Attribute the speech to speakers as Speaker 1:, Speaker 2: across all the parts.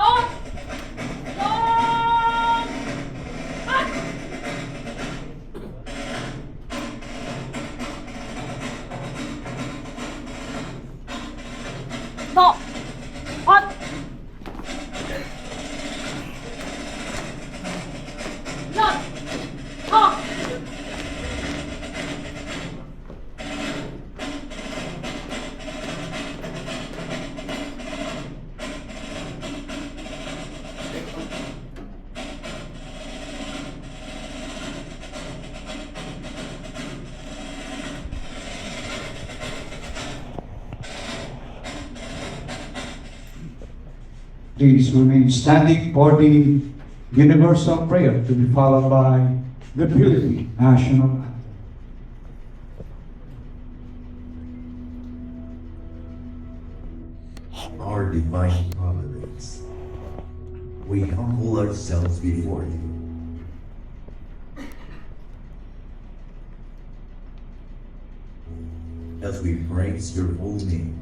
Speaker 1: Oh! Oh! Ah! No! What? Not! Oh!
Speaker 2: Please remain standing for the universal prayer to be followed by the Philippine national anthem.
Speaker 3: Our divine providence, we humble ourselves before you. As we praise your holy name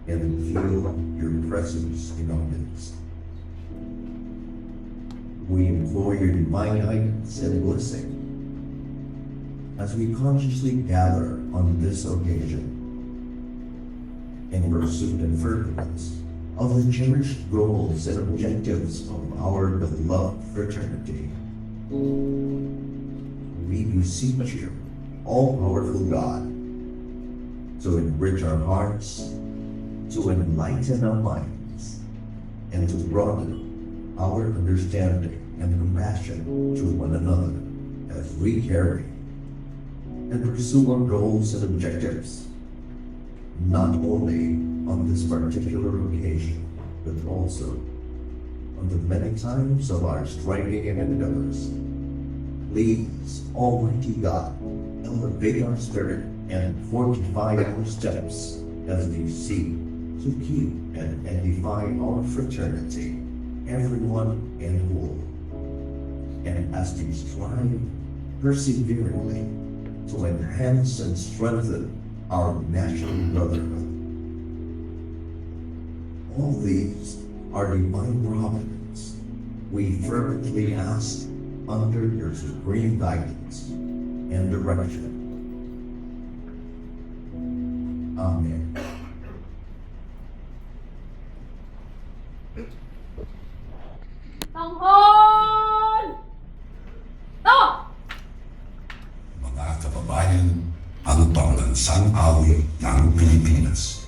Speaker 3: and feel your presence in our midst, we implore your divine guidance and blessing as we consciously gather on this occasion in pursuit and furtherance of the cherished goals and objectives of our beloved fraternity. We beseech you, all-powerful God, to enrich our hearts, to enlighten our minds, and to broaden our understanding and compassion to one another as we carry and pursue our goals and objectives, not only on this particular occasion, but also on the many times of our striving and endeavors. Please, Almighty God, elevate our spirit and fortify our steps as we seek to keep and edify our fraternity, everyone and all. And as we strive perseveringly to enhance and strengthen our national brotherhood. All these are divine providence. We fervently ask under your supreme guidance and direction. Amen.
Speaker 1: Tanghon! To!
Speaker 4: Mga kababayan, ang pambansang awit ng Pilipinas.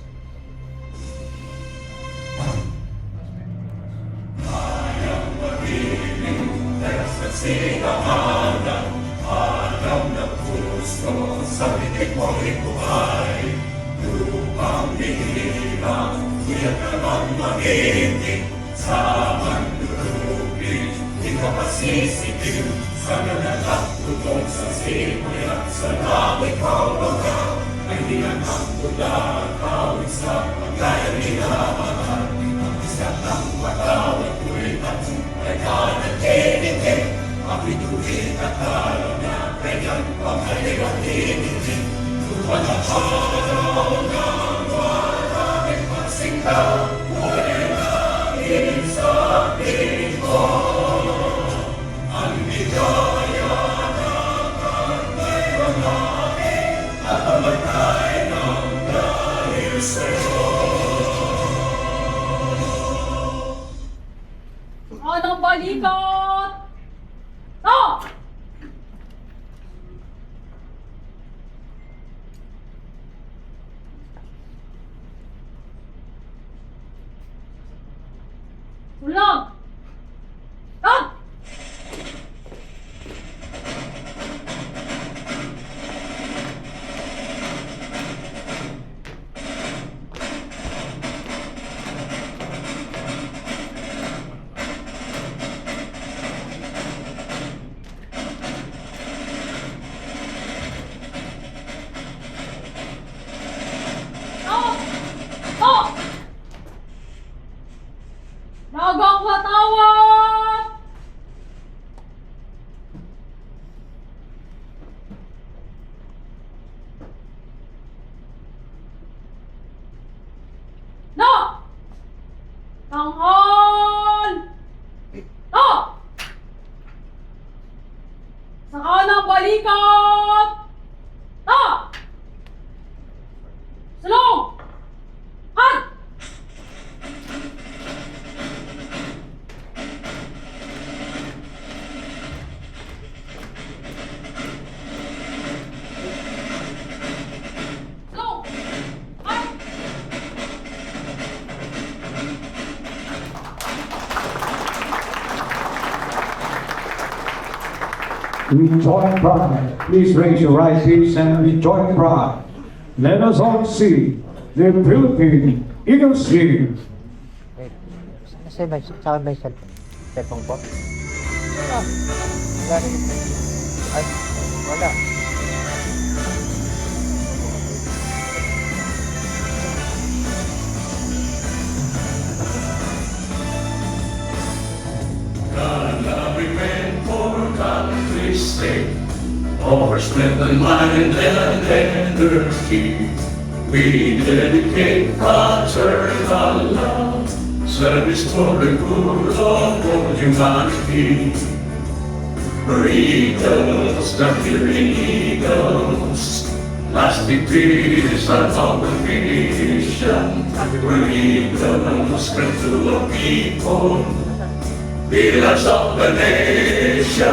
Speaker 1: Anong balikat? To! Ulang! Run! Nagang watawat! No! Tanghon!
Speaker 2: We join pride. Please raise your right hands and we join pride. Let us all see the Philippine Eagles here.
Speaker 5: Sa may cellphone po? Wala rin. Ay, wala.
Speaker 6: Remain for country's sake, our strength and mind and energy. We dedicate fraternal love, service for the good of all humanity. We're eagles, the fearing eagles, lasting peace and our vision. We're eagles, strength to the people, pillars of the nation.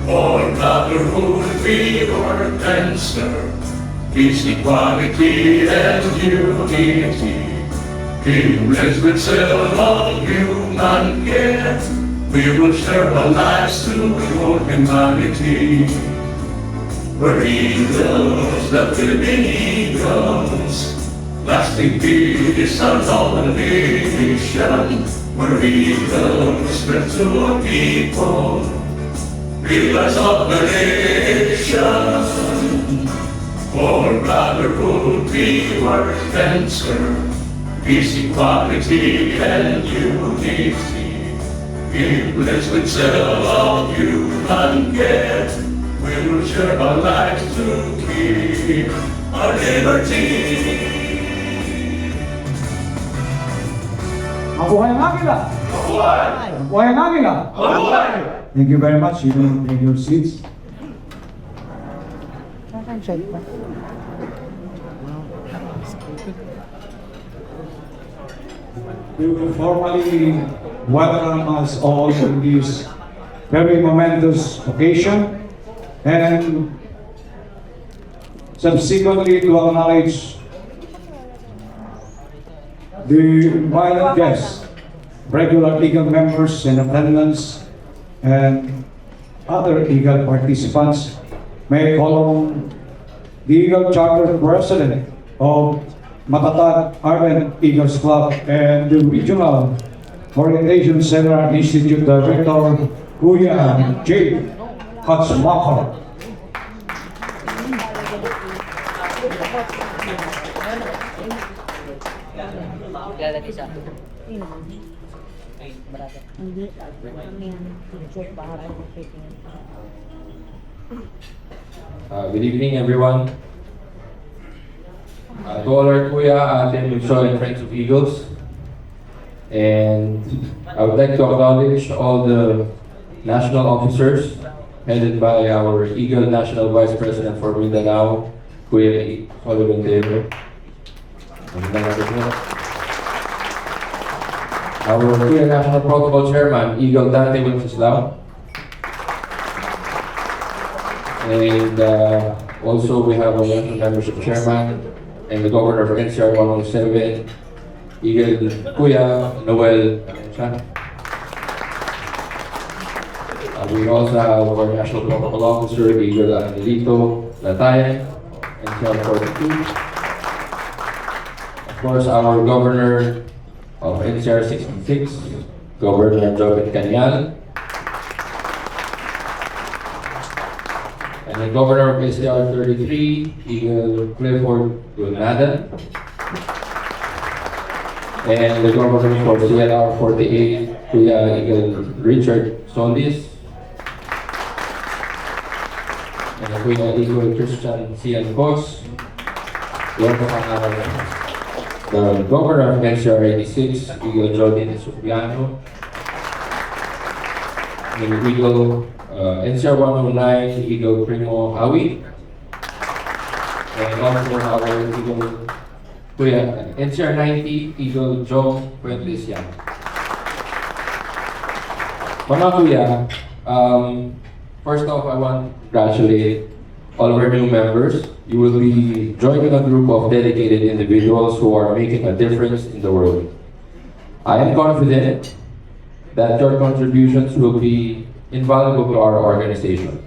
Speaker 6: For brotherhood we work and serve, peace, equality, and unity. Humans with all human care, we will share our lives to your humanity. We're eagles, the Philippine eagles, lasting peace and all the nation. We're eagles, spread to our people, pillars of the nation. For brotherhood we work and serve, peace, equality, and unity. Humans with all human care, we will share our lives to keep our liberty.
Speaker 2: Mabuhay ang Agila! Mabuhay ang Agila! Thank you very much. You may take your seats.
Speaker 5: Saan cellphone?
Speaker 2: We will formally welcome us all to this very momentous occasion and subsequently to acknowledge the invited guests, regular Eagle members in attendance, and other Eagle participants. May I call on the Eagle Charter President of Matatag Ardent Eagles Club and the Regional Orientation Center Institute Director, Kuya J. Katsumako.
Speaker 5: Lalagay sa akin. Marami.
Speaker 7: Hindi. Ano yan? Joke ba? Habang pipin.
Speaker 8: Good evening, everyone. To all our Kuya, Ate, Lucio, and friends of Eagles. And I would like to acknowledge all the national officers headed by our Eagle National Vice President for Mindanao, Kuya Oliver Taylor. Our Kuya National Protocol Chairman, Eagle Dante Wenceslao. And also we have a National Membership Chairman and the Governor of NCR 107, Eagle Kuya Noel Valencia. We also have our National Protocol Officer, Eagle Angelito Latayan, NCR 42. Of course, our Governor of NCR 66, Governor Jobin Canyal. And the Governor of SCR 33, Eagle Clifford Gulnadan. And the Governor of CLR 48, Kuya Eagle Richard Solis. And the Kuya Eagle Christian Cian Cos. We also have the Governor of NCR 86, Eagle Jodin Supiano. And the Eagle NCR 109, Eagle Primo Awi. And also our Eagle Kuya, NCR 90, Eagle Jong Puentes Yang. Mga Kuya, first off, I want to congratulate all of our new members. You will be joining a group of dedicated individuals who are making a difference in the world. I am confident that your contributions will be invaluable to our organization.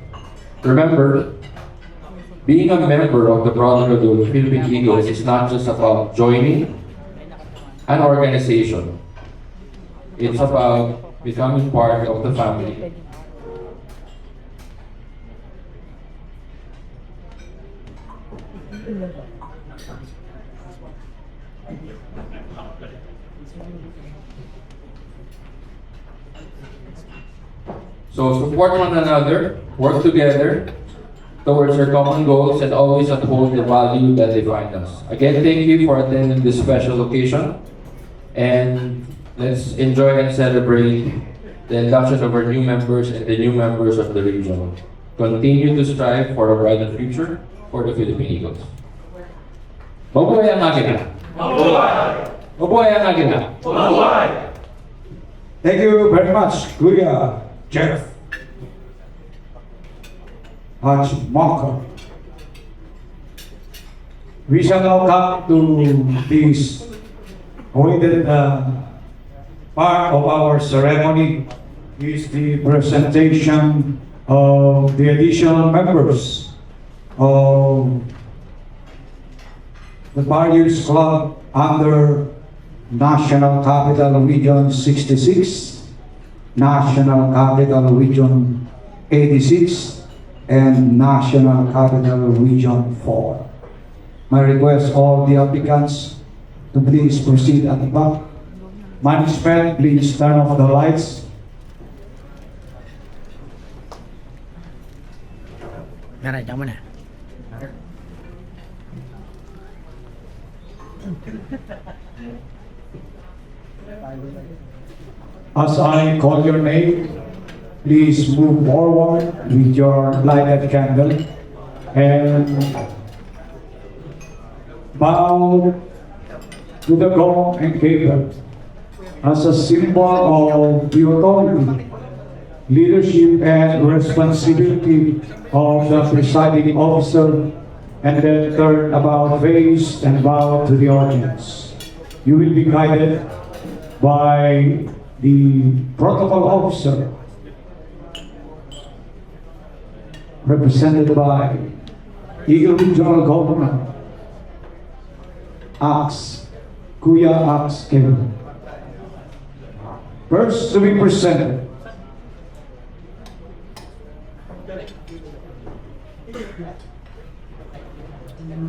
Speaker 8: Remember, being a member of the Brotherhood of Philippine Eagles is not just about joining an organization. It's about becoming part of the family. So support one another, work together towards our common goals, and always uphold the value that define us. Again, thank you for attending this special occasion, and let's enjoy and celebrate the induction of our new members and the new members of the region. Continue to strive for a brighter future for the Philippine Eagles. Mabuhay ang Agila!
Speaker 6: Mabuhay!
Speaker 8: Mabuhay ang Agila!
Speaker 6: Mabuhay!
Speaker 2: Thank you very much, Kuya Jeff Hachmaka. We shall now come to this awaited part of our ceremony, is the presentation of the additional members of the Barriers Club under National Capital Region 66, National Capital Region 86, and National Capital Region 4. My request all the applicants to please proceed at the back. Management, please turn off the lights.
Speaker 5: Nara, jangan mana?
Speaker 2: As I call your name, please move forward with your lighted candle and bow to the gong and cable as a symbol of the authority, leadership, and responsibility of the presiding officer, and then turn about face and bow to the audience. You will be guided by the protocol officer, represented by Eagle Regional Governor Axe, Kuya Axe Kevin. First to be presented,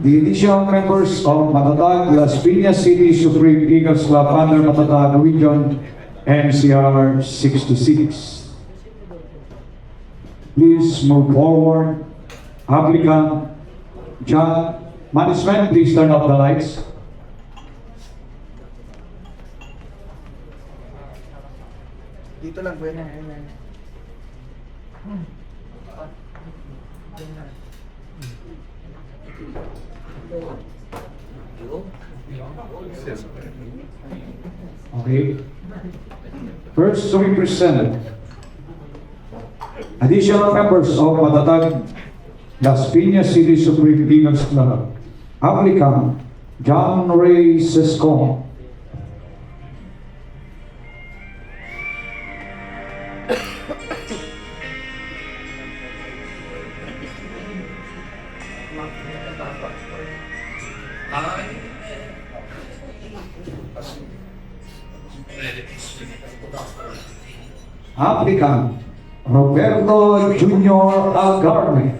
Speaker 2: the additional members of Matatag, Las Piñas City Supreme Eagles Club under Matatag Region NCR 66. Please move forward. Applicant John, management, please turn off the lights.
Speaker 5: Dito lang, bueno.
Speaker 2: Okay. First to be presented, additional members of Matatag, Las Piñas City Supreme Eagles Club. Applicant John Ray Sescon. Applicant Roberto Junior Algarve.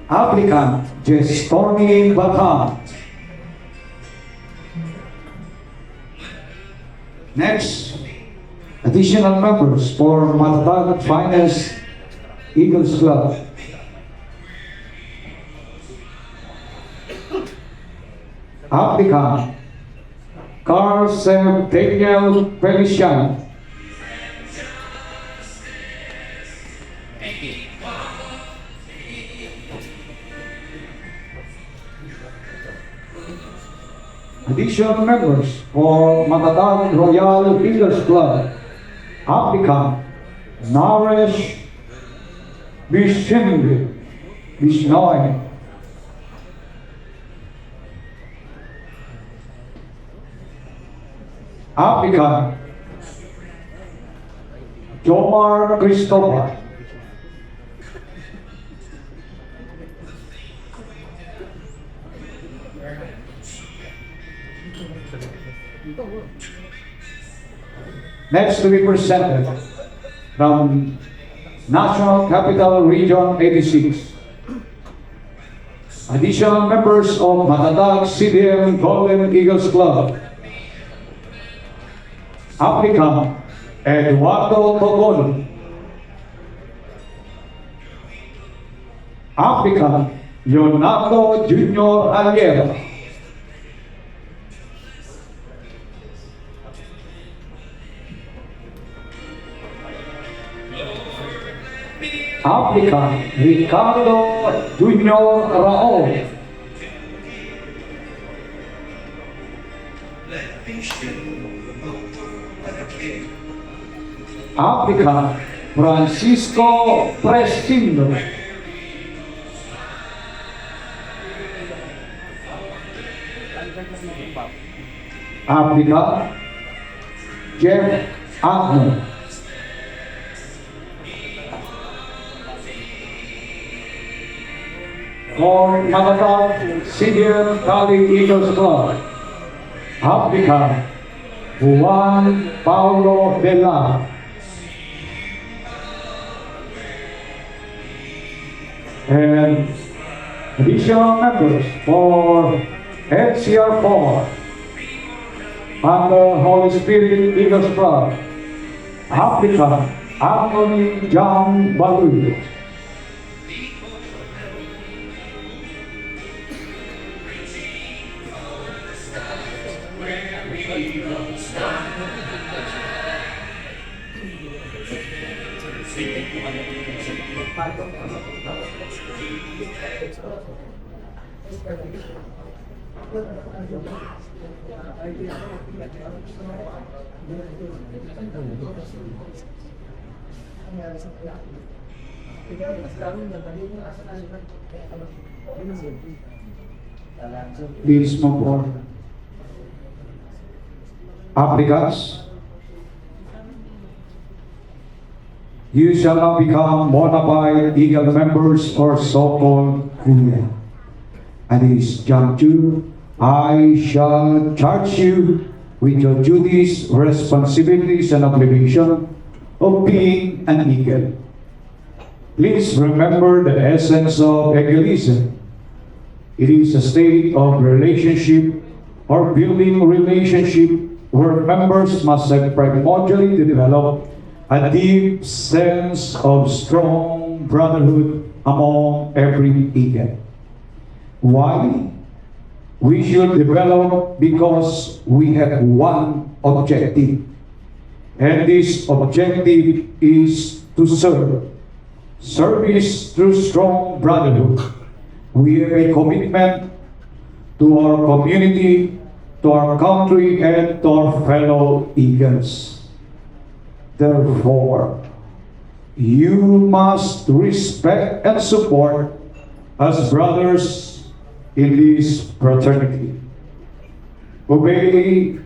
Speaker 2: Applicant Jestoni Bacan. Next, additional members for Matatag Finest Eagles Club. Applicant Carl Daniel Feliciano. Additional members for Matatag Royal Eagles Club. Applicant Naresh Bishnoy. Applicant, Jomar Christopher. Next to be presented from National Capital Region 86. Additional members of Matatag CDM Golden Eagles Club. Applicant, Eduardo Togol. Applicant, Leonardo Junior Alier. Applicant, Ricardo Junior Raul. Applicant, Francisco Presindo. Applicant, Jeff Agnew. For Matatag Senior Cali Eagles Club, applicant Juan Paulo Vela. And additional members for NCR4 under Holy Spirit Eagles Club, applicant Anthony John Balu. Please move forward. Applicants, you shall not become bona fide Eagle members or so-called Kuya. At this juncture, I shall charge you with your duties, responsibilities, and obligation of being an Eagle. Please remember the essence of Eagleism. It is a state of relationship or building relationship where members must have primordially develop a deep sense of strong brotherhood among every Eagle. Why? We should develop because we have one objective. And this objective is to serve. Service through strong brotherhood. We have a commitment to our community, to our country, and to our fellow Eagles. Therefore, you must respect and support as brothers in this fraternity. Obey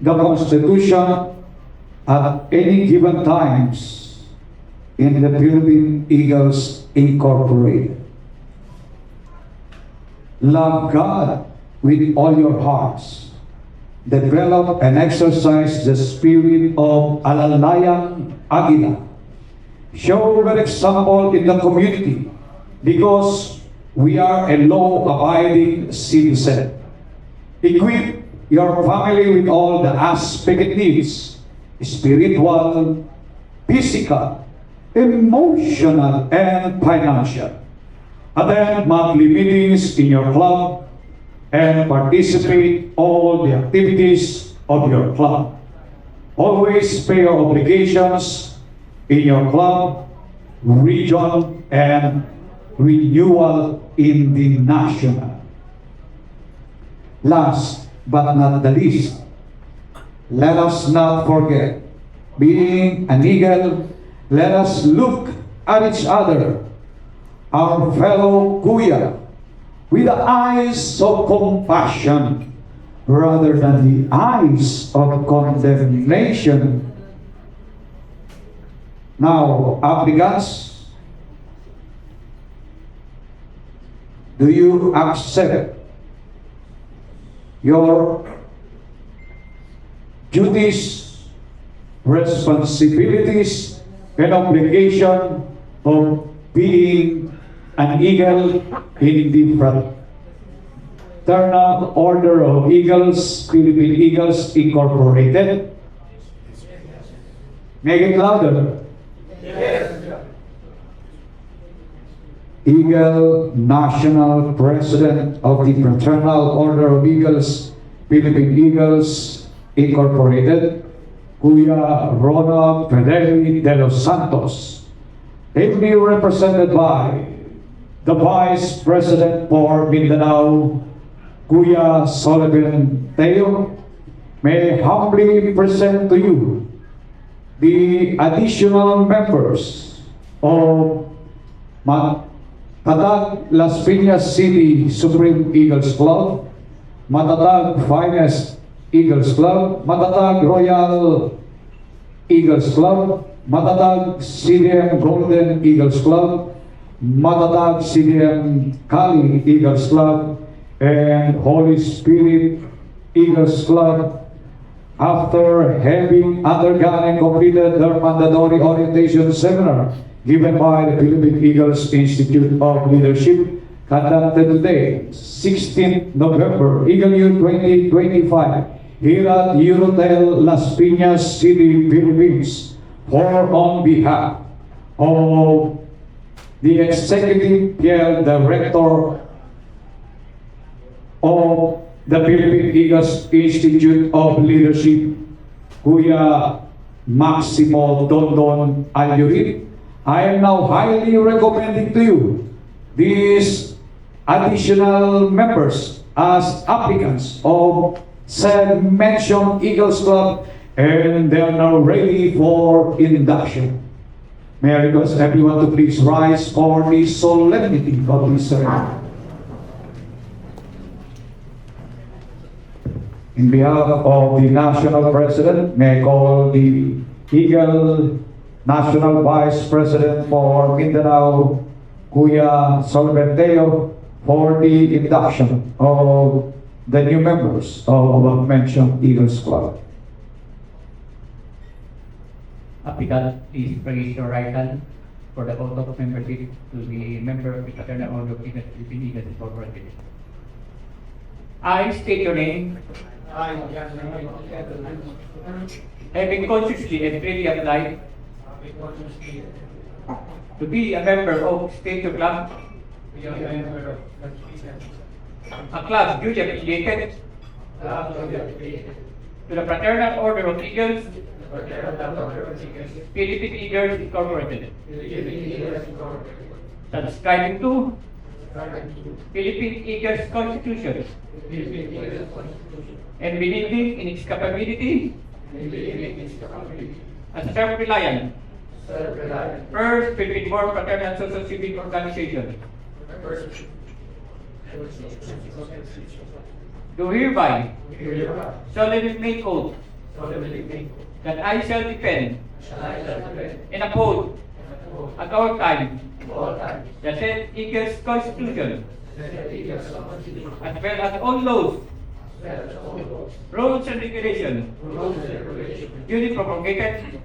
Speaker 2: the Constitution at any given times in the Philippine Eagles Incorporated. Love God with all your hearts. Develop and exercise the spirit of Alalayang Agila. Show an example in the community because we are a law-abiding citizen. Equip your family with all the aspect it needs: spiritual, physical, emotional, and financial. Attend monthly meetings in your club and participate all the activities of your club. Always pay your obligations in your club, region, and renewal in the national. Last but not the least, let us not forget, being an Eagle, let us look at each other, our fellow Kuya, with the eyes of compassion, rather than the eyes of condemnation. Now, applicants, do you accept your duties, responsibilities, and obligation of being an eagle in the Fraternal Order of Eagles, Philippine Eagles Incorporated? Make it louder. Eagle National President of the Fraternal Order of Eagles, Philippine Eagles Incorporated, Kuya Ronald Fedeli de los Santos, ably represented by the Vice President for Mindanao, Kuya Sullivan Teo, may humbly present to you the additional members of Matatag Las Piñas City Supreme Eagles Club, Matatag Finest Eagles Club, Matatag Royal Eagles Club, Matatag CDM Golden Eagles Club, Matatag CDM Kali Eagles Club, and Holy Spirit Eagles Club, after having undergone and completed their mandatory orientation seminar given by the Philippine Eagles Institute of Leadership, conducted today, 16th November, Eagle Year 2025, here at Eurotel Las Piñas City, Philippines, for on behalf of the Executive Pierre Director of the Philippine Eagles Institute of Leadership, Kuya Maximo Dondon Ayurit, I am now highly recommending to you these additional members as applicants of said mentioned Eagles Club, and they are now ready for induction. May I request everyone to please rise for the solemnity of this ceremony. In behalf of the National President, may I call the Eagle National Vice President for Mindanao, Kuya Sullivan Teo, for the induction of the new members of the mentioned Eagles Club.
Speaker 9: Applicant, please raise your right hand for the oath of membership to the member of the Fraternal Order of Eagles, Philippine Eagles Incorporated. I state your name. Having consciously and freely applied to be a member of State Club, a club duly affiliated to the Fraternal Order of Eagles, Philippine Eagles Incorporated, subscribing to Philippine Eagles Constitution, and believing in its capability as a self-reliant, first Philippine-born fraternal social civic organization, do hereby solemnly make oath that I shall defend and uphold at all times the said Eagles Constitution, as well as all laws, rules and regulations duly promulgated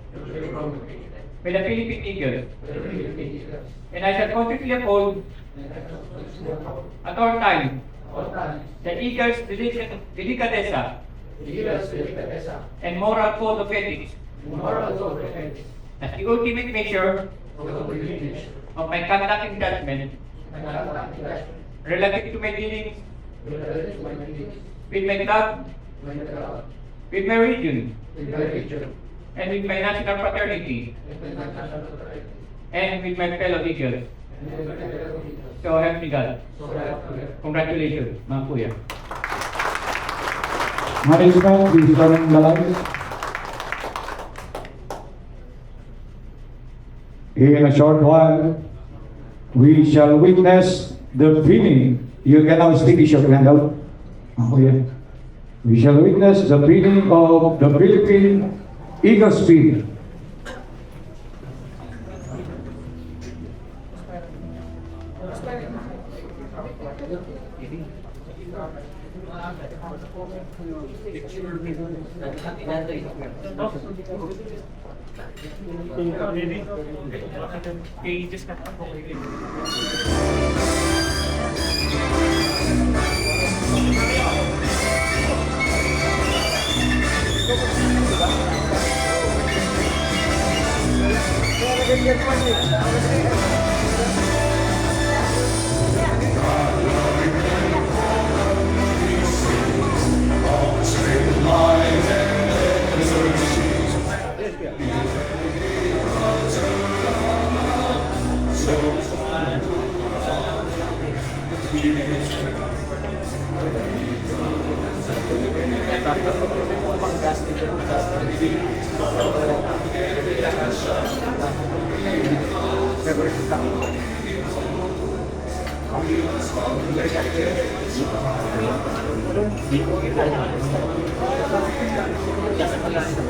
Speaker 9: by the Philippine Eagles, and I shall consciously uphold at all times the Eagles' delicadeza and moral code of ethics as the ultimate measure of my conduct and judgment relative to my dealings with my club, with my region, and with my national fraternity, and with my fellow Eagles. So help me God. Congratulations, mga kuya.
Speaker 2: Management, please come in the line. In a short while, we shall witness the pinning. You can now stick your hand out. Oh, yeah. We shall witness the beginning of the Philippine Eagle Speed.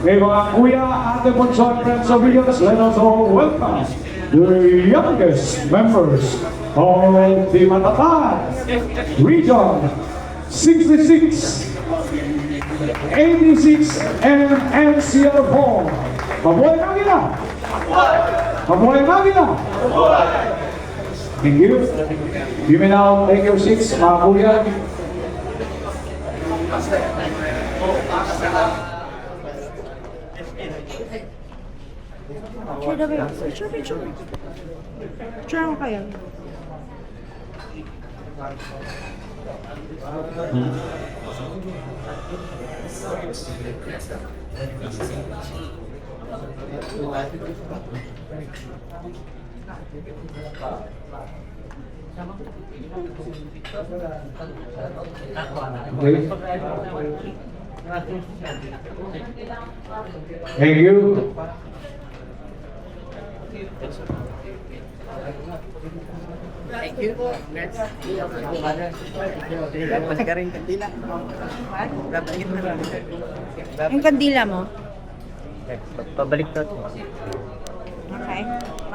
Speaker 2: May mga kuya, ate, bunso, and friends of Eagles, let us all welcome the youngest members of the Matatan Region 66, 86, and NCR4. Mabuhay ang ina! Mabuhay ang ina! Thank you. You may now take your seats, mga kuya.
Speaker 7: Picture daw kayo. Picture. Picture ako kayo.
Speaker 2: Okay. Thank you.
Speaker 5: Thank you. Congrats. Dapat ka rin kandila. Dapat kita rin.
Speaker 7: Yung kandila mo?
Speaker 5: Pabalik to.
Speaker 7: Okay.